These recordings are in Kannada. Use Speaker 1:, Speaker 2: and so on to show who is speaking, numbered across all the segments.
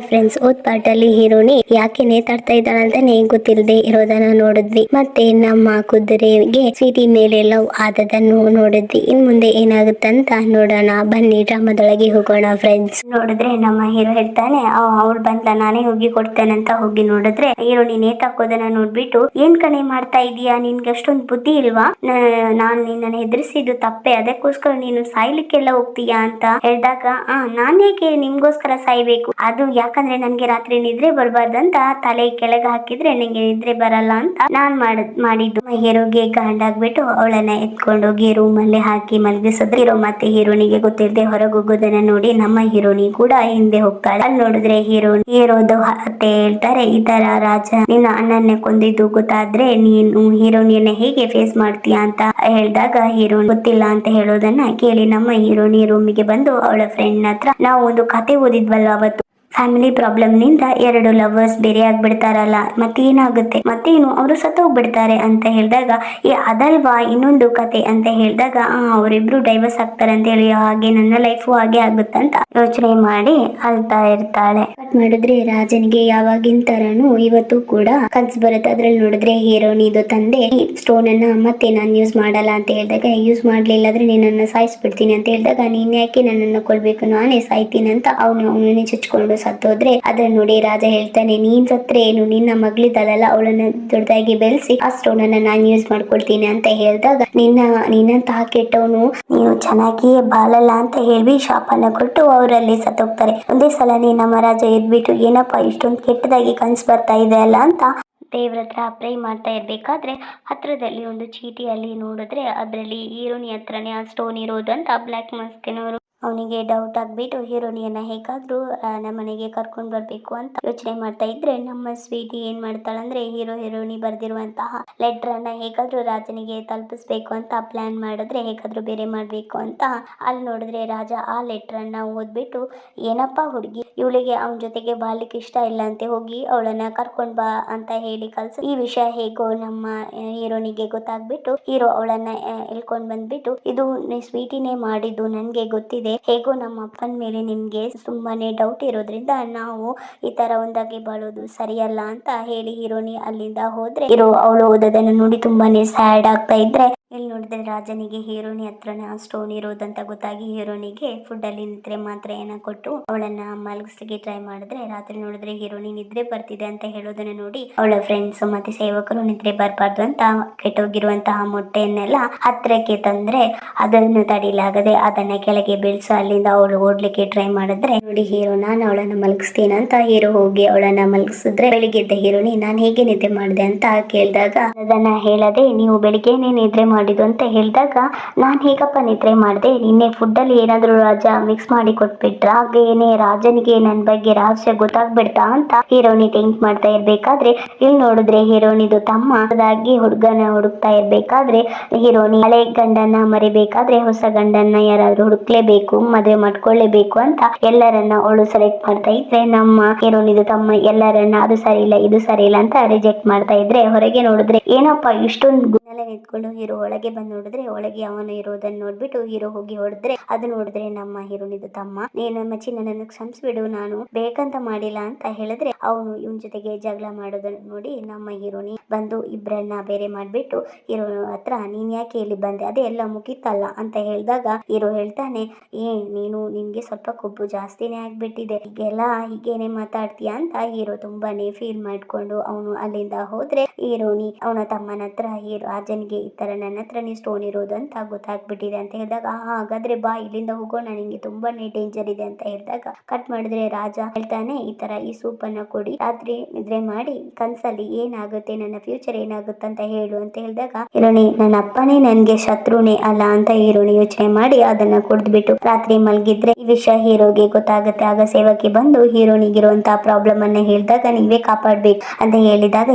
Speaker 1: ಫ್ರೆಂಡ್ಸ್, ಓದ್ ಪಾರ್ಟ್ ಅಲ್ಲಿ ಹೀರೋನಿ ಯಾಕೆ ನೇತಾಡ್ತಾ ಇದ್ದಾಳೆ ಅಂತಾನೆ ಗೊತ್ತಿಲ್ಲದೆ ಇರೋದನ್ನ ನೋಡಿದ್ವಿ. ಮತ್ತೆ ನಮ್ಮ ಕುದುರೆಗೆ ಸ್ವೀಟಿ ಮೇಲೆ ಲವ್ ಆದದನ್ನು ನೋಡಿದ್ವಿ. ಇನ್ ಮುಂದೆ ಏನಾಗುತ್ತಂತ ನೋಡೋಣ ಬನ್ನಿ, ಡ್ರಾಮಾದೊಳಗೆ ಹೋಗೋಣ ಫ್ರೆಂಡ್ಸ್. ನೋಡಿದ್ರೆ ನಮ್ಮ ಹೀರೋ ಹೇಳ್ತಾನೆ, ಅವ್ಳು ಬಂದ್ಲ ನಾನೇ ಹೋಗಿ ಕೊಡ್ತೇನೆ ಅಂತ ಹೋಗಿ ನೋಡಿದ್ರೆ ಹೀರೋನಿ ನೇತಾಕೋದನ್ನ ನೋಡ್ಬಿಟ್ಟು, ಏನ್ ಕಣೆ ಮಾಡ್ತಾ ಇದೀಯಾ, ನಿನ್ಗೆ ಅಷ್ಟೊಂದು ಬುದ್ಧಿ ಇಲ್ವಾ, ನಾನ್ ನಿನ್ನ ಹೆದರ್ಸಿದ್ದು ತಪ್ಪೆ, ಅದಕ್ಕೋಸ್ಕರ ನೀನು ಸಾಯ್ಲಿಕ್ಕೆಲ್ಲ ಹೋಗ್ತೀಯಾ ಅಂತ ಹೇಳಿದಾಗ, ನಾನ್ ಯಾಕೆ ನಿಮ್ಗೋಸ್ಕರ ಸಾಯ್ಬೇಕು, ಅದು ಯಾಕಂದ್ರೆ ನನ್ಗೆ ರಾತ್ರಿ ನಿದ್ರೆ ಬರ್ಬಾರ್ದಂತ ತಲೆ ಕೆಳಗೆ ಹಾಕಿದ್ರೆ ನಂಗೆ ನಿದ್ರೆ ಬರಲ್ಲ ಅಂತ ನಾನ್ ಮಾಡಿದ್ದು. ಹೀರೋಗೆ ಗಂಡಾಗ್ಬಿಟ್ಟು ಅವಳನ್ನ ಎತ್ಕೊಂಡೋಗಿ ರೂಮ್ ಅಲ್ಲಿ ಹಾಕಿ ಮಲಗಿಸಿದ್ರೆ ಹೀರೋ ಮತ್ತೆ ಹೀರೋನಿಗೆ ಗೊತ್ತಿಲ್ಲದೆ ಹೊರಗೆ ಹೋಗೋದನ್ನ ನೋಡಿ ನಮ್ಮ ಹೀರೋನಿ ಕೂಡ ಹಿಂದೆ ಹೋಗ್ತಾಳೆ. ಅಲ್ಲಿ ನೋಡಿದ್ರೆ ಹೀರೋದು ಅತ್ತೆ ಹೇಳ್ತಾರೆ, ಈ ತರ ರಾಜ ನಿನ್ನ ಅಣ್ಣನ್ನೇ ಕೊಂದಿದ್ದು ಗೊತ್ತಾದ್ರೆ ನೀನು ಹೀರೋನಿಯನ್ನ ಹೇಗೆ ಫೇಸ್ ಮಾಡ್ತೀಯಾ ಅಂತ ಹೇಳಿದಾಗ ಹೀರೋ ಗೊತ್ತಿಲ್ಲ ಅಂತ ಹೇಳೋದನ್ನ ಕೇಳಿ ನಮ್ಮ ಹೀರೋನಿ ರೂಮಿಗೆ ಬಂದು ಅವಳ ಫ್ರೆಂಡ್ ಹತ್ರ, ನಾವು ಒಂದು ಕತೆ ಓದಿದ್ವಲ್ಲ ಅವತ್ತು, ಫ್ಯಾಮಿಲಿ ಪ್ರಾಬ್ಲಮ್ ನಿಂದ ಎರಡು ಲವರ್ಸ್ ಬೇರೆ ಆಗ್ಬಿಡ್ತಾರಲ್ಲ, ಮತ್ತೇನಾಗುತ್ತೆ, ಮತ್ತೇನು ಅವರು ಸತ್ತೋಗ್ಬಿಡ್ತಾರೆ ಅಂತ ಹೇಳಿದಾಗ, ಅದಲ್ವಾ ಇನ್ನೊಂದು ಕತೆ ಅಂತ ಹೇಳಿದಾಗ, ಅವರಿಬ್ರು ಡೈವರ್ಸ್ ಆಗ್ತಾರೆ ಅಂತ ಹೇಳಿ, ಹಾಗೆ ನನ್ನ ಲೈಫು ಹಾಗೆ ಆಗುತ್ತಂತ ಯೋಚನೆ ಮಾಡಿ ಅಳ್ತಾ ಇರ್ತಾಳೆ. ಕಟ್ ಮಾಡಿದ್ರೆ ರಾಜನಿಗೆ ಯಾವಾಗಿನ ತರನು ಇವತ್ತು ಕೂಡ ಕನ್ಸು ಬರುತ್ತೆ. ಅದ್ರಲ್ಲಿ ನೋಡಿದ್ರೆ ಹೀರೋನಿದು ತಂದೆ ಈ ಸ್ಟೋನ್ ಅನ್ನ ಮತ್ತೆ ನಾನು ಯೂಸ್ ಮಾಡಲ್ಲ ಅಂತ ಹೇಳಿದಾಗ, ಯೂಸ್ ಮಾಡ್ಲಿಲ್ಲ ಅಂದ್ರೆ ನಿನ್ನನ್ನು ಸಾಯಿಸ್ಬಿಡ್ತೀನಿ ಅಂತ ಹೇಳಿದಾಗ, ನೀನ್ ಯಾಕೆ ನನ್ನನ್ನು ಕೊಲ್ಬೇಕು, ನಾನೇ ಸಾಯ್ತೀನಿ ಅಂತ ಅವನು ಚುಚ್ಕೊಂಡು ಸತ್ತೋದ್ರೆ ಅದನ್ನ ನೋಡಿ ರಾಜ ಹೇಳ್ತಾನೆ, ನೀನ್ ಸತ್ರೆ ಏನು, ನಿನ್ನ ಮಗಳಿದ್ದಾಳಲ್ಲ ಅವಳನ್ನ ದೊಡ್ಡದಾಗಿ ಬೆಳೆಸಿ ಆ ಸ್ಟೋನ್ ಅನ್ನ ನಾನು ಯೂಸ್ ಮಾಡ್ಕೊಳ್ತೀನಿ ಅಂತ ಹೇಳಿದಾಗ, ನಿನ್ನಂತ ಕೆಟ್ಟವನು ನೀನು ಚೆನ್ನಾಗಿಯೇ ಬಾಳಲ್ಲ ಅಂತ ಹೇಳಿ ಶಾಪನ ಕೊಟ್ಟು ಅವರಲ್ಲಿ ಸತ್ತೋಗ್ತಾರೆ. ಒಂದೇ ಸಲನೇ ನಮ್ಮ ರಾಜ ಎದ್ಬಿಟ್ಟು, ಏನಪ್ಪಾ ಇಷ್ಟೊಂದು ಕೆಟ್ಟದಾಗಿ ಕನ್ಸು ಬರ್ತಾ ಇದೆ ಅಲ್ಲ ಅಂತ ದೇವ್ರ ಹತ್ರ ಪ್ರೇ ಮಾಡ್ತಾ ಇರ್ಬೇಕಾದ್ರೆ ಹತ್ರದಲ್ಲಿ ಒಂದು ಚೀಟಿಯಲ್ಲಿ ನೋಡಿದ್ರೆ ಅದರಲ್ಲಿ ಹೀರೋನಿ ಹತ್ರನೇ ಆ ಸ್ಟೋನ್ ಇರೋದು ಅಂತ ಬ್ಲ್ಯಾಕ್ ಮಾಸ್ಕಿನವರು ಅವನಿಗೆ ಡೌಟ್ ಆಗ್ಬಿಟ್ಟು ಹೀರೋನಿಯನ್ನ ಹೇಗಾದ್ರೂ ನಮ್ಮನೆಗೆ ಕರ್ಕೊಂಡು ಬರ್ಬೇಕು ಅಂತ ಯೋಚನೆ ಮಾಡ್ತಾ ಇದ್ರೆ, ನಮ್ಮ ಸ್ವೀಟಿ ಏನ್ ಮಾಡ್ತಾಳಂದ್ರೆ ಹೀರೋನಿ ಬರ್ದಿರುವಂತಹ ಲೆಟರ್ ಅನ್ನ ಹೇಗಾದ್ರೂ ರಾಜನಿಗೆ ತಲುಪಿಸ್ಬೇಕು ಅಂತ ಪ್ಲಾನ್ ಮಾಡಿದ್ರೆ, ಹೇಗಾದ್ರೂ ಬೇರೆ ಮಾಡ್ಬೇಕು ಅಂತ ಅಲ್ಲಿ ನೋಡಿದ್ರೆ ರಾಜ ಆ ಲೆಟರ್ ಅನ್ನ ಓದ್ಬಿಟ್ಟು, ಏನಪ್ಪಾ ಹುಡುಗಿ, ಇವಳಿಗೆ ಅವನ ಜೊತೆಗೆ ಬಾಳ್ಲಿಕ್ಕೆ ಇಷ್ಟ ಇಲ್ಲ ಅಂತೆ, ಹೋಗಿ ಅವಳನ್ನ ಕರ್ಕೊಂಡ್ ಬಾ ಅಂತ ಹೇಳಿ ಕಳ್ಸಿ. ಈ ವಿಷಯ ಹೇಗೋ ನಮ್ಮ ಹೀರೋನಿಗೆ ಗೊತ್ತಾಗ್ಬಿಟ್ಟು ಹೀರೋ ಅವಳನ್ನ ಎಳ್ಕೊಂಡ್ ಬಂದ್ಬಿಟ್ಟು, ಇದು ಸ್ವೀಟಿನೇ ಮಾಡಿದ್ದು ನನ್ಗೆ ಗೊತ್ತಿದೆ, ಹೇಗೋ ನಮ್ಮ ಅಪ್ಪನ ಮೇಲೆ ನಿಮ್ಗೆ ತುಂಬಾನೇ ಡೌಟ್ ಇರೋದ್ರಿಂದ ನಾವು ಈ ತರ ಒಂದಾಗಿ ಬಾಳೋದು ಸರಿಯಲ್ಲ ಅಂತ ಹೇಳಿ ಹೀರೋನಿ ಅಲ್ಲಿಂದ ಹೋದ್ರೆ, ಅವಳು ಓದೋದನ್ನ ನೋಡಿ ತುಂಬಾನೇ ಸ್ಯಾಡ್ ಆಗ್ತಾ ಇದ್ರೆ, ಇಲ್ಲಿ ನೋಡಿದ್ರೆ ರಾಜನಿಗೆ ಹೀರೋನಿ ಹತ್ರನ ಸ್ಟೋನ್ ಇರೋದಂತ ಗೊತ್ತಾಗಿ ಹೀರೋನಿಗೆ ಫುಡ್ ಅಲ್ಲಿ ನಿದ್ರೆ ಮಾತ್ರೆಯನ್ನ ಕೊಟ್ಟು ಅವಳನ್ನ ಮಲಗಿಸ್ಲಿಕ್ಕೆ ಟ್ರೈ ಮಾಡಿದ್ರೆ, ರಾತ್ರಿ ನೋಡಿದ್ರೆ ಹೀರೋನಿ ನಿದ್ರೆ ಬರ್ತಿದೆ ಅಂತ ಹೇಳೋದನ್ನ ನೋಡಿ ಅವಳ ಫ್ರೆಂಡ್ಸ್ ಮತ್ತೆ ಸೇವಕರು ನಿದ್ರೆ ಬರ್ಬಾರ್ದು ಅಂತ ಕೆಟ್ಟೋಗಿರುವಂತಹ ಮೊಟ್ಟೆಯನ್ನೆಲ್ಲ ಹತ್ರಕ್ಕೆ ತಂದ್ರೆ ಅದನ್ನು ತಡಿಲಾಗದೆ ಅದನ್ನ ಕೆಳಗೆ ಬೀಳ್ಸೋ ಅಲ್ಲಿಂದ ಅವಳು ಓಡ್ಲಿಕ್ಕೆ ಟ್ರೈ ಮಾಡಿದ್ರೆ ನೋಡಿ ಹೀರೋ, ನಾನು ಅವಳನ್ನ ಮಲಗಿಸ್ತೀನಿ ಅಂತ ಹೀರೋ ಹೋಗಿ ಅವಳನ್ನ ಮಲಗಿಸಿದ್ರೆ, ಬೆಳಿಗ್ಗೆ ಎದ್ದ ಹೀರೋನಿ ನಾನು ಹೇಗೆ ನಿದ್ರೆ ಮಾಡಿದೆ ಅಂತ ಕೇಳಿದಾಗ, ಅದನ್ನ ಹೇಳದೆ ನೀವು ಬೆಳಿಗ್ಗೆನೆ ನಿದ್ರೆ ಮಾಡಿದ್ದು ಅಂತ ಹೇಳಿದಾಗ, ನಾನ್ ಹೇಗಪ್ಪ ನಿದ್ರೆ ಮಾಡಿದೆ, ನಿನ್ನೆ ಫುಡ್ ಅಲ್ಲಿ ಏನಾದ್ರು ರಾಜ ಮಿಕ್ಸ್ ಮಾಡಿ ಕೊಟ್ಬಿಟ್ರ, ಹಾಗೇನೆ ರಾಜನಿಗೆ ನನ್ ಬಗ್ಗೆ ರಹಸ್ಯ ಗೊತ್ತಾಗ್ಬಿಡ್ತಾ ಅಂತ ಹೀರೋನಿ ಥಿಂಕ್ ಮಾಡ್ತಾ ಇರ್ಬೇಕಾದ್ರೆ, ಇಲ್ಲಿ ನೋಡಿದ್ರೆ ಹೀರೋನಿದು ತಮ್ಮ ಹುಡುಗನ ಹುಡುಕ್ತಾ ಇರ್ಬೇಕಾದ್ರೆ ಹೀರೋನಿ ಹಳೆ ಗಂಡನ ಮರಿಬೇಕಾದ್ರೆ ಹೊಸ ಗಂಡನ್ನ ಯಾರಾದ್ರೂ ಹುಡುಕ್ಲೇಬೇಕು, ಮದುವೆ ಮಾಡ್ಕೊಳ್ಳೇಬೇಕು ಅಂತ ಎಲ್ಲರನ್ನ ಅವಳು ಸೆಲೆಕ್ಟ್ ಮಾಡ್ತಾ ಇದ್ರೆ, ನಮ್ಮ ಹೀರೋನಿದು ತಮ್ಮ ಎಲ್ಲರನ್ನ ಅದು ಸರಿ ಇಲ್ಲ ಇದು ಸರಿ ಇಲ್ಲ ಅಂತ ರಿಜೆಕ್ಟ್ ಮಾಡ್ತಾ ಇದ್ರೆ, ಹೊರಗೆ ನೋಡಿದ್ರೆ ಏನಪ್ಪಾ ಇಷ್ಟೊಂದು ಗುಣಲೆ ನಿಂತ್ಕೊಂಡು ಹೀರೋ ಒಳಗೆ ಬಂದು ನೋಡಿದ್ರೆ ಒಳಗೆ ಅವನು ಇರೋದನ್ನ ನೋಡ್ಬಿಟ್ಟು ಹೀರೋ ಹೋಗಿ ಹೊಡೆದ್ರೆ, ಅದು ನೋಡಿದ್ರೆ ನಮ್ಮ ಹೀರೋನಿದು ತಮ್ಮ, ನೀನು ಮಚ್ಚಿ ನನ್ನನ್ನು ಕ್ಷಮಿಸ್ಬಿಡು, ನಾನು ಬೇಕಂತ ಮಾಡಿಲ್ಲ ಅಂತ ಹೇಳಿದ್ರೆ ಅವನು ಇವನ್ ಜೊತೆಗೆ ಜಗಳ ಮಾಡೋದನ್ನ ನೋಡಿ ನಮ್ಮ ಹೀರೋನಿ ಬಂದು ಇಬ್ಬರನ್ನ ಬೇರೆ ಮಾಡ್ಬಿಟ್ಟು ಹೀರೋ ಹತ್ರ, ನೀನ್ ಯಾಕೆ ಇಲ್ಲಿ ಬಂದೆ, ಅದೇ ಎಲ್ಲ ಮುಗಿತಲ್ಲ ಅಂತ ಹೇಳಿದಾಗ ಹೀರೋ ಹೇಳ್ತಾನೆ, ನಿನ್ಗೆ ಸ್ವಲ್ಪ ಕೊಬ್ಬು ಜಾಸ್ತಿನೇ ಆಗ್ಬಿಟ್ಟಿದೆ, ಹೀಗೆಲ್ಲ ಹೀಗೇನೆ ಮಾತಾಡ್ತೀಯ ಅಂತ ಹೀರೋ ತುಂಬಾನೇ ಫೀಲ್ ಮಾಡ್ಕೊಂಡು ಅವನು ಅಲ್ಲಿಂದ ಹೋದ್ರೆ, ಹೀರೋನಿ ಅವನ ತಮ್ಮನ ಹತ್ರ ರಾಜನಿಗೆ ಈ ತರ ನನ್ನ ಹತ್ರ ಸ್ಟೋನ್ ಇರೋದು ಅಂತ ಗೊತ್ತಾಗ್ಬಿಟ್ಟಿದೆ ಅಂತ ಹೇಳಿದಾಗ, ಹಾಗಾದ್ರೆ ಬಾ ಇಲ್ಲಿಂದ ಹೋಗೋಣ, ನಿಂಗೆ ತುಂಬಾನೇ ಡೇಂಜರ್ ಇದೆ ಅಂತ ಹೇಳಿದಾಗ ಕಟ್ ಮಾಡಿದ್ರೆ ರಾಜ ಹೇಳ್ತಾನೆ, ಈ ತರ ಈ ಸೂಪ್ ಅನ್ನ ಕೊಡಿ, ರಾತ್ರಿ ನಿದ್ರೆ ಮಾಡಿ ಕನ್ಸಲ್ಲಿ ಏನಾಗುತ್ತೆ, ನನ್ನ ಫ್ಯೂಚರ್ ಏನಾಗುತ್ತೆ ಅಂತ ಹೇಳು ಅಂತ ಹೇಳಿದಾಗ, ಹೀರೋನಿ ನನ್ನ ಅಪ್ಪನೇ ನನ್ಗೆ ಶತ್ರುನೇ ಅಲ್ಲ ಅಂತ ಹೀರೋನಿ ಯೋಚನೆ ಮಾಡಿ ಅದನ್ನ ಕುಡಿದ್ಬಿಟ್ಟು ರಾತ್ರಿ ಮಲಗಿದ್ರೆ ಈ ವಿಷಯ ಹೀರೋಗೆ ಗೊತ್ತಾಗುತ್ತೆ. ಆಗ ಸೇವಕಿ ಬಂದು ಹೀರೋನಿಗಿರುವಂತಹ ಪ್ರಾಬ್ಲಮ್ ಅನ್ನ ಹೇಳಿದಾಗ, ನೀವೇ ಕಾಪಾಡ್ಬೇಕು ಅಂತ ಹೇಳಿದಾಗ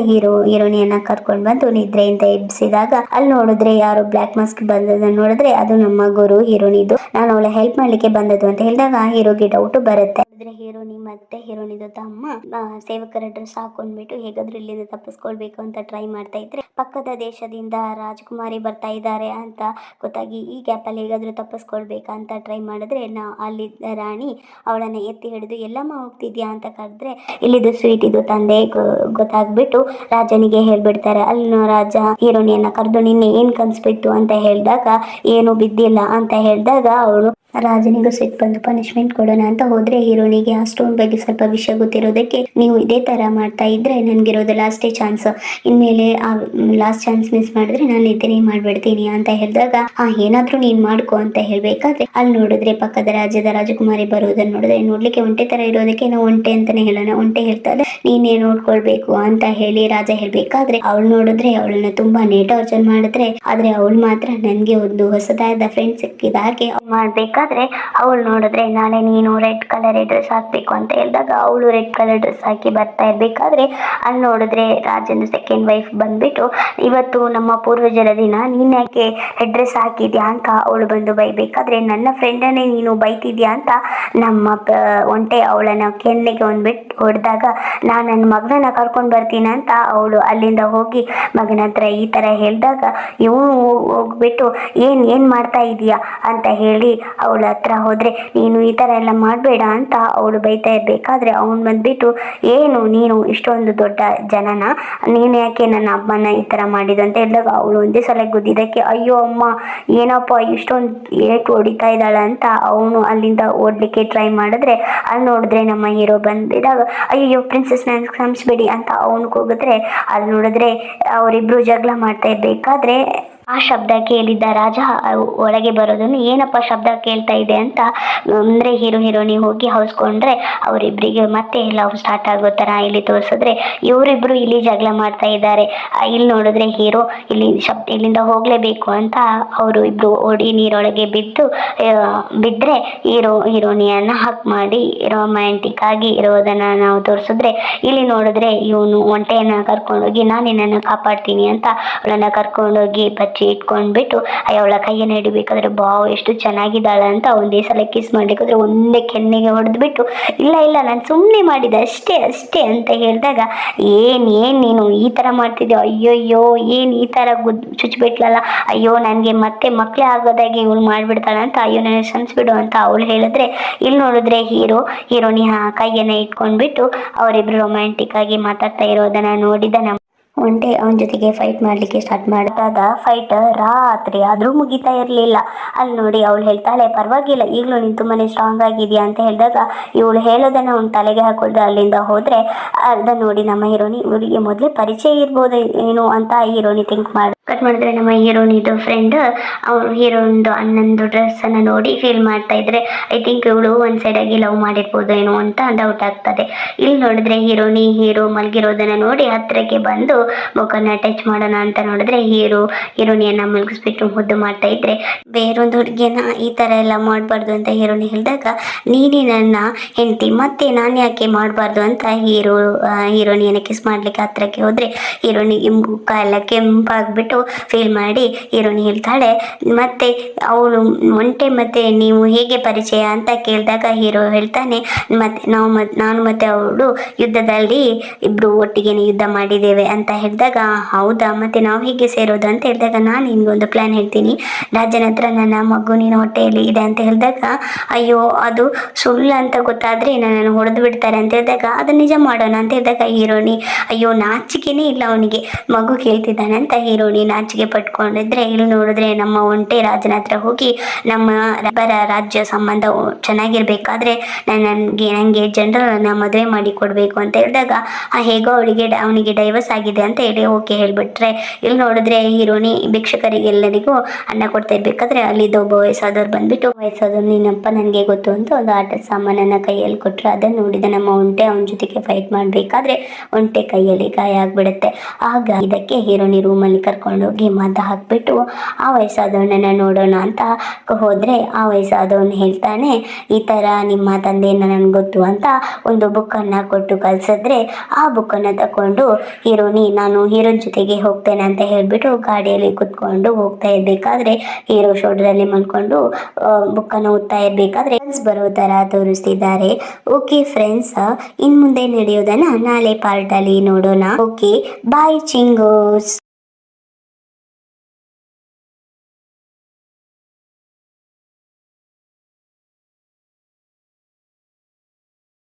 Speaker 1: ಹೀರೋನಿಯನ್ನ ಕರ್ಕೊಂಡ್ ಬಂದು ನಿದ್ರೆಯಿಂದ ಎಬ್ಬಿಸಿದ ನೋಡಿದಾಗ ಅಲ್ಲಿ ನೋಡಿದ್ರೆ ಯಾರು ಬ್ಲಾಕ್ ಮಾಸ್ಕ್ ಬಂದದನ್ನ ನೋಡಿದ್ರೆ ಅದು ನಮ್ಮ ಗುರು ಹೀರೋನಿದು. ನಾನು ಅವಳ ಹೆಲ್ಪ್ ಮಾಡ್ಲಿಕ್ಕೆ ಬಂದದ್ದು ಅಂತ ಹೇಳಿದಾಗ ಹೀರೋಗೆ ಡೌಟ್ ಬರುತ್ತೆ. ಹೀರೋನಿ ಮತ್ತೆ ಹೀರೋನಿದು ತಮ್ಮ ಸೇವಕರ ಡ್ರೆಸ್ ಹಾಕೊಂಡ್ಬಿಟ್ಟು ಹೇಗಾದ್ರೂ ಇಲ್ಲಿಂದ ತಪ್ಪಿಸ್ಕೊಳ್ಬೇಕು ಅಂತ ಟ್ರೈ ಮಾಡ್ತಾ ಇದ್ರೆ ಪಕ್ಕದ ದೇಶದಿಂದ ರಾಜಕುಮಾರಿ ಬರ್ತಾ ಇದ್ದಾರೆ ಅಂತ ಗೊತ್ತಾಗಿ ಈ ಗ್ಯಾಪ್ ಅಲ್ಲಿ ಹೇಗಾದ್ರೂ ತಪ್ಪಿಸ್ಕೊಳ್ಬೇಕಂತ ಟ್ರೈ ಮಾಡಿದ್ರೆ ಅಲ್ಲಿ ರಾಣಿ ಅವಳನ್ನ ಎತ್ತಿ ಹಿಡಿದು ಎಲ್ಲಮ್ಮ ಹೋಗ್ತಿದ್ಯಾ ಅಂತ ಕರೆದ್ರೆ ಇಲ್ಲಿದು ಸ್ವೀಟ್ ಇದು ತಂದೆ ಗೊತ್ತಾಗ್ಬಿಟ್ಟು ರಾಜನಿಗೆ ಹೇಳ್ಬಿಡ್ತಾರೆ. ಅಲ್ಲಿ ರಾಜ ಹೀರೋನಿಯನ್ನ ಕರೆದು ನಿನ್ನೆ ಏನ್ ಕನ್ಸ್ಬಿಟ್ಟು ಅಂತ ಹೇಳಿದಾಗ ಏನು ಬಿದ್ದಿಲ್ಲ ಅಂತ ಹೇಳಿದಾಗ ಅವಳು ರಾಜನಿಗೂ ಸಿಟ್ಟು ಬಂದು ಪನಿಷ್ಮೆಂಟ್ ಕೊಡೋಣ ಅಂತ ಹೋದ್ರೆ ಹೀರೋನಿಗೆ ಆ ಸ್ಟೋನ್ ಬಗ್ಗೆ ಸ್ವಲ್ಪ ವಿಷಯ ಗೊತ್ತಿರೋದಕ್ಕೆ ನೀವು ಇದೇ ತರ ಮಾಡ್ತಾ ಇದ್ರೆ ನನ್ಗಿರೋದು ಲಾಸ್ಟೇ ಚಾನ್ಸ್, ಇನ್ಮೇಲೆ ಆ ಲಾಸ್ಟ್ ಚಾನ್ಸ್ ಮಿಸ್ ಮಾಡಿದ್ರೆ ನಾನು ಇದನ್ನೇ ಮಾಡ್ಬಿಡ್ತೀನಿ ಅಂತ ಹೇಳಿದಾಗ ಏನಾದ್ರೂ ನೀನ್ ಮಾಡ್ಕೊ ಅಂತ ಹೇಳ್ಬೇಕಾದ್ರೆ ಅಲ್ಲಿ ನೋಡಿದ್ರೆ ಪಕ್ಕದ ರಾಜ್ಯದ ರಾಜಕುಮಾರಿ ಬರೋದನ್ನ ನೋಡಿದ್ರೆ ನೋಡ್ಲಿಕ್ಕೆ ಒಂಟೆ ತರ ಇರೋದಕ್ಕೆ ನಾವು ಒಂಟೆ ಅಂತಾನೆ ಹೇಳೋಣ. ಒಂಟೆ ಹೇಳ್ತಾರೆ ನೀನೇ ನೋಡ್ಕೊಳ್ಬೇಕು ಅಂತ ಹೇಳಿ ರಾಜ ಹೇಳ್ಬೇಕಾದ್ರೆ ಅವಳು ನೋಡಿದ್ರೆ ಅವಳನ್ನ ತುಂಬಾನೇ ಟಾರ್ಚರ್ ಮಾಡಿದ್ರೆ ಆದ್ರೆ ಅವಳು ಮಾತ್ರ ನನ್ಗೆ ಒಂದು ಹೊಸದಾದ ಫ್ರೆಂಡ್ ಸಿಕ್ಕಿದಾಗೆ ಮಾಡ್ಬೇಕಾದ್ರೆ ಅವಳು ನೋಡಿದ್ರೆ ನಾಳೆ ನೀನು ರೆಡ್ ಕಲರ್ ಡ್ರೆಸ್ ಹಾಕ್ಬೇಕು ಅಂತ ಹೇಳಿದಾಗ ಅವಳು ರೆಡ್ ಕಲರ್ ಡ್ರೆಸ್ ಹಾಕಿ ಬರ್ತಾ ಇರ್ಬೇಕಾದ್ರೆ ಅಲ್ಲಿ ನೋಡಿದ್ರೆ ರಾಜನ ಸೆಕೆಂಡ್ ವೈಫ್ ಬಂದ್ಬಿಟ್ಟು ಇವತ್ತು ನಮ್ಮ ಪೂರ್ವಜರ ದಿನ ನೀನ್ ಯಾಕೆ ಹೆಡ್ ಡ್ರೆಸ್ ಹಾಕಿದ್ಯಾ ಅಂತ ಅವಳು ಬಂದು ಬೈಬೇಕಾದ್ರೆ ನನ್ನ ಫ್ರೆಂಡನ್ನೇ ನೀನು ಬೈತಿದ್ಯಾ ಅಂತ ನಮ್ಮ ಒಂಟೆ ಅವಳನ್ನ ಕೆನ್ನೆಗೆ ಒಂದ್ಬಿಟ್ಟು ಹೊಡೆದಾಗ ನಾನು ನನ್ನ ಮಗನನ್ನ ಕರ್ಕೊಂಡು ಬರ್ತೀನಿ ಅಂತ ಅವಳು ಅಲ್ಲಿಂದ ಹೋಗಿ ಮಗನ ಹತ್ರ ಈ ತರ ಹೇಳಿದಾಗ ಇವನು ಹೋಗ್ಬಿಟ್ಟು ಏನ್ ಮಾಡ್ತಾ ಇದೀಯಾ ಅಂತ ಹೇಳಿ ಅವಳ ಹತ್ರ ಹೋದ್ರೆ ನೀನು ಈ ತರ ಎಲ್ಲ ಮಾಡ್ಬೇಡ ಅಂತ ಅವಳು ಬೈತಾ ಇರ್ಬೇಕಾದ್ರೆ ಅವನ್ ಬಂದ್ಬಿಟ್ಟು ಏನು ನೀನು ಇಷ್ಟೊಂದು ದೊಡ್ಡ ಜನನ ನೀನು ಯಾಕೆ ನನ್ನ ಅಮ್ಮನ ಈ ತರ ಮಾಡಿದ ಅಂತ ಹೇಳಿದಾಗ ಅವಳು ಒಂದೇ ಸಲ ಗುದ್ದಿದ್ದಕ್ಕೆ ಅಯ್ಯೋ ಅಮ್ಮ ಏನಪ್ಪ ಇಷ್ಟೊಂದು ಏಟು ಹೊಡಿತಾ ಇದ್ದಾಳ ಅಂತ ಅವನು ಅಲ್ಲಿಂದ ಓಡ್ಲಿಕ್ಕೆ ಟ್ರೈ ಮಾಡಿದ್ರೆ ಅಲ್ಲಿ ನೋಡಿದ್ರೆ ನಮ್ಮ ಹೀರೋ ಬಂದಿದಾಗ ಅಯ್ಯೋ ಪ್ರಿನ್ಸೆಸ್ ನ ಕ್ಷಮಿಸ್ಬೇಡಿ ಅಂತ ಅವನು ಹೋಗಿದ್ರೆ ಅಲ್ಲಿ ನೋಡಿದ್ರೆ ಅವರಿಬ್ರು ಜಗಳ ಮಾಡ್ತಾ ಇರ್ಬೇಕಾದ್ರೆ ಆ ಶಬ್ದ ಕೇಳಿದ್ದ ರಾಜ ಒಳಗೆ ಬರೋದನ್ನು ಏನಪ್ಪ ಶಬ್ದ ಕೇಳ್ತಾ ಇದೆ ಅಂತ ಅಂದ್ರೆ ಹೀರೋನಿ ಹೋಗಿ ಹೌಸ್ಕೊಂಡ್ರೆ ಅವರಿಬ್ರಿಗೆ ಮತ್ತೆ ಲವ್ ಸ್ಟಾರ್ಟ್ ಆಗೋ ತರ ಇಲ್ಲಿ ತೋರಿಸಿದ್ರೆ ಇವರಿಬ್ರು ಇಲ್ಲಿ ಜಗಳ ಮಾಡ್ತಾ ಇದ್ದಾರೆ. ಇಲ್ಲಿ ನೋಡಿದ್ರೆ ಹೀರೋ ಇಲ್ಲಿಂದ ಹೋಗ್ಲೇಬೇಕು ಅಂತ ಅವರು ಇಬ್ರು ಓಡಿ ನೀರೊಳಗೆ ಬಿದ್ರೆ ಹೀರೋನಿಯನ್ನ ಹಕ್ ಮಾಡಿ ರೊಮ್ಯಾಂಟಿಕ್ ಆಗಿ ಇರೋದನ್ನ ನಾವು ತೋರಿಸಿದ್ರೆ ಇಲ್ಲಿ ನೋಡಿದ್ರೆ ಇವನು ಒಂಟೆಯನ್ನ ಕರ್ಕೊಂಡೋಗಿ ನಾನು ನಿನ್ನನ್ನು ಕಾಪಾಡ್ತೀನಿ ಅಂತ ಅವಳನ್ನ ಕರ್ಕೊಂಡೋಗಿ ಇಟ್ಕೊಂಡ್ಬಿಟ್ಟು ಅವಳ ಕೈಯನ್ನು ಹಿಡಿಬೇಕಾದ್ರೆ ಬಾವ್ ಎಷ್ಟು ಚೆನ್ನಾಗಿದ್ದಾಳ ಅಂತ ಒಂದೇ ಸಲ ಕಿಸ್ ಮಾಡ್ಲಿಕ್ಕಾದ್ರೆ ಒಂದೇ ಕೆನ್ನೆಗೆ ಹೊಡೆದ್ಬಿಟ್ಟು ಇಲ್ಲ ನಾನು ಸುಮ್ಮನೆ ಮಾಡಿದೆ ಅಷ್ಟೇ ಅಂತ ಹೇಳಿದಾಗ ಏನ್ ನೀನು ಈ ತರ ಮಾಡ್ತಿದ್ಯೋ ಅಯ್ಯೋಯ್ಯೋ ಏನ್ ಈ ತರ ಚುಚ್ಬಿಟ್ಲಲ್ಲ ಅಯ್ಯೋ ನನ್ಗೆ ಮತ್ತೆ ಮಕ್ಳೇ ಆಗೋದಾಗಿ ಇವಳು ಮಾಡ್ಬಿಡ್ತಾಳ ಅಂತ ಅಯ್ಯೋ ನನಗೆ ಕ್ಷಮಿಸ್ಬಿಡು ಅಂತ ಅವಳು ಹೇಳಿದ್ರೆ ಇಲ್ಲಿ ನೋಡಿದ್ರೆ ಹೀರೋನಿ ಕೈಯನ್ನ ಇಟ್ಕೊಂಡ್ಬಿಟ್ಟು ಅವರಿಬ್ರು ರೊಮ್ಯಾಂಟಿಕ್ ಆಗಿ ಮಾತಾಡ್ತಾ ಇರೋದನ್ನ ನೋಡಿದ ಒಂಟೆ ಅವನ ಜೊತೆಗೆ ಫೈಟ್ ಮಾಡ್ಲಿಕ್ಕೆ ಸ್ಟಾರ್ಟ್ ಮಾಡಿದಾಗ ಫೈಟ್ ರಾತ್ರಿ ಆದ್ರೂ ಮುಗಿತಾ ಇರ್ಲಿಲ್ಲ. ಅಲ್ಲಿ ನೋಡಿ ಅವಳು ಹೇಳ್ತಾಳೆ ಪರವಾಗಿಲ್ಲ ಈಗಲೂ ನೀನು ತುಂಬಾನೇ ಸ್ಟ್ರಾಂಗ್ ಆಗಿದ್ಯಾ ಅಂತ ಹೇಳಿದಾಗ ಇವಳು ಹೇಳೋದನ್ನ ಅವ್ನ ತಲೆಗೆ ಹಾಕೊಳ್ದೆ ಅಲ್ಲಿಂದ ಹೋದ್ರೆ ಅರ್ಧ ನೋಡಿ ನಮ್ಮ ಹೀರೋನಿ ಇವರಿಗೆ ಮೊದಲೇ ಪರಿಚಯ ಇರ್ಬೋದು ಏನು ಅಂತ ಹೀರೋನಿ ಥಿಂಕ್ ಕಟ್ ಮಾಡಿದ್ರೆ ನಮ್ಮ ಹೀರೋನಿದು ಫ್ರೆಂಡ್ ಹೀರೋನ್ದು ಅಣ್ಣಂದು ಡ್ರೆಸ್ ಅನ್ನ ನೋಡಿ ಫೀಲ್ ಮಾಡ್ತಾ ಇದ್ರೆ ಐ ಥಿಂಕ್ ಇವಳು ಒಂದ್ ಸೈಡ್ ಆಗಿ ಲವ್ ಮಾಡಿರ್ಬೋದು ಏನೋ ಅಂತ ಡೌಟ್ ಆಗ್ತದೆ. ಇಲ್ಲಿ ನೋಡಿದ್ರೆ ಹೀರೋ ಮಲ್ಗಿರೋದನ್ನ ನೋಡಿ ಹತ್ರಕ್ಕೆ ಬಂದು ಮುಖನ ಟಚ್ ಮಾಡೋಣ ಅಂತ ನೋಡಿದ್ರೆ ಹೀರೋನಿಯನ್ನ ಮಲಗಿಸ್ಬಿಟ್ಟು ಮುದ್ದು ಮಾಡ್ತಾ ಇದ್ರೆ ಬೇರೊಂದು ಹುಡುಗಿಯನ್ನ ಈ ತರ ಎಲ್ಲ ಮಾಡ್ಬಾರ್ದು ಅಂತ ಹೀರೋನಿ ಹೇಳಿದಾಗ ನೀನೇ ನನ್ನ ಹೆಂಡತಿ ಮತ್ತೆ ನಾನು ಯಾಕೆ ಮಾಡ್ಬಾರ್ದು ಅಂತ ಹೀರೋನಿಯನ್ನ ಕಿಸ್ ಮಾಡ್ಲಿಕ್ಕೆ ಹತ್ರಕ್ಕೆ ಹೋದ್ರೆ ಹೀರೋನಿಗೆ ಮುಖ ಎಲ್ಲ ಕೆಂಪಾಗ್ಬಿಟ್ಟು ಫೀಲ್ ಮಾಡಿ ಹೀರೋನಿ ಹೇಳ್ತಾಳೆ ಮತ್ತೆ ಅವಳು ಒಂಟೆ ಮತ್ತೆ ನೀವು ಹೇಗೆ ಪರಿಚಯ ಅಂತ ಕೇಳಿದಾಗ ಹೀರೋ ಹೇಳ್ತಾನೆ ನಾನು ಮತ್ತೆ ಅವಳು ಯುದ್ಧದಲ್ಲಿ ಇಬ್ರು ಒಟ್ಟಿಗೆ ಯುದ್ಧ ಮಾಡಿದ್ದೇವೆ ಅಂತ ಹೇಳಿದಾಗ ಹೌದಾ ಮತ್ತೆ ನಾವು ಹೇಗೆ ಸೇರೋದು ಅಂತ ಹೇಳಿದಾಗ ನಾನು ನಿನ್ಗೊಂದು ಪ್ಲಾನ್ ಹೇಳ್ತೀನಿ. ರಾಜನ ಹತ್ರ ನನ್ನ ಮಗು ನಿನ್ನ ಹೊಟ್ಟೆಯಲ್ಲಿ ಇದೆ ಅಂತ ಹೇಳಿದಾಗ ಅಯ್ಯೋ ಅದು ಸುಳ್ಳು ಅಂತ ಗೊತ್ತಾದ್ರೆ ನನ್ನನ್ನು ಹೊಡೆದು ಬಿಡ್ತಾರೆ ಅಂತ ಹೇಳಿದಾಗ ಅದು ನಿಜ ಮಾಡೋಣ ಅಂತ ಹೇಳಿದಾಗ ಹೀರೋನಿ ಅಯ್ಯೋ ನಾಚಿಕೆನೇ ಇಲ್ಲ ಅವನಿಗೆ ಮಗು ಕೇಳ್ತಿದ್ದಾನೆ ಅಂತ ಹೀರೋನಿ ನಾಚಿಕೆ ಪಟ್ಕೊಂಡಿದ್ರೆ ಇಲ್ಲಿ ನೋಡಿದ್ರೆ ನಮ್ಮ ಒಂಟೆ ರಾಜನ ಹತ್ರ ಹೋಗಿ ನಮ್ಮ ರಾಜ್ಯ ಸಂಬಂಧ ಚೆನ್ನಾಗಿರ್ಬೇಕಾದ್ರೆ ನಂಗೆ ಜನರನ್ನ ಮದುವೆ ಮಾಡಿ ಕೊಡ್ಬೇಕು ಅಂತ ಹೇಳಿದಾಗ ಹೇಗೋ ಅವನಿಗೆ ಡೈವರ್ಸ್ ಆಗಿದೆ ಅಂತ ಹೇಳಿ ಓಕೆ ಹೇಳ್ಬಿಟ್ರೆ ಇಲ್ಲಿ ನೋಡಿದ್ರೆ ಹೀರೋನಿ ಭಿಕ್ಷಕರಿಗೆಲ್ಲರಿಗೂ ಅನ್ನ ಕೊಡ್ತಾ ಇರ್ಬೇಕಾದ್ರೆ ಅಲ್ಲಿದ್ದ ಒಬ್ಬ ವಯಸ್ಸಾದವ್ರು ಬಂದ್ಬಿಟ್ಟು ವಯಸ್ಸಾದವ್ರು ನೀನಪ್ಪ ನನಗೆ ಗೊತ್ತು ಅಂತ ಒಂದು ಆಟದ ಸಾಮಾನನ್ನ ಕೈಯಲ್ಲಿ ಕೊಟ್ರೆ ಅದನ್ನ ನೋಡಿದ ನಮ್ಮ ಒಂಟೆ ಅವನ ಜೊತೆಗೆ ಫೈಟ್ ಮಾಡ್ಬೇಕಾದ್ರೆ ಒಂಟೆ ಕೈಯಲ್ಲಿ ಗಾಯ ಆಗ್ಬಿಡುತ್ತೆ. ಆಗ ಇದಕ್ಕೆ ಹೀರೋನಿ ರೂಮಲ್ಲಿ ಕರ್ಕೊಂಡು ಕರ್ಕೊಂಡೋಗಿ ಮದ್ದು ಹಾಕ್ಬಿಟ್ಟು ಆ ವಯಸ್ಸಾದವನನ್ನ ನೋಡೋಣ ಅಂತ ಹೋದ್ರೆ ಆ ವಯಸ್ಸಾದವನು ಹೇಳ್ತಾನೆ, ಈ ತರ ನಿಮ್ಮ ತಂದೆಯನ್ನ ನನ್ಗೆ ಗೊತ್ತು ಅಂತ ಒಂದು ಬುಕ್ಕನ್ನು ಕೊಟ್ಟು ಕಳ್ಸಿದ್ರೆ ಆ ಬುಕ್ಕನ್ನು ತಕೊಂಡು ಹೀರೋನಿ ನಾನು ಹೀರೋನ್ ಜೊತೆಗೆ ಹೋಗ್ತೇನೆ ಅಂತ ಹೇಳ್ಬಿಟ್ಟು ಗಾಡಿಯಲ್ಲಿ ಕುತ್ಕೊಂಡು ಹೋಗ್ತಾ ಇರ್ಬೇಕಾದ್ರೆ ಹೀರೋ ಶೋಲ್ಡರಲ್ಲಿ ಮಲ್ಕೊಂಡು ಬುಕ್ಕನ್ನು ಓದ್ತಾ ಇರ್ಬೇಕಾದ್ರೆ ಬರೋ ತರ ತೋರಿಸ್ತಿದ್ದಾರೆ. ಓಕೆ ಫ್ರೆಂಡ್ಸ್, ಇನ್ ಮುಂದೆ ನಡೆಯೋದನ್ನ ನಾಳೆ ಪಾರ್ಟ್ ಅಲ್ಲಿ ನೋಡೋಣ. ಓಕೆ, ಬಾಯ್ ಚಿಂಗೋಸ್.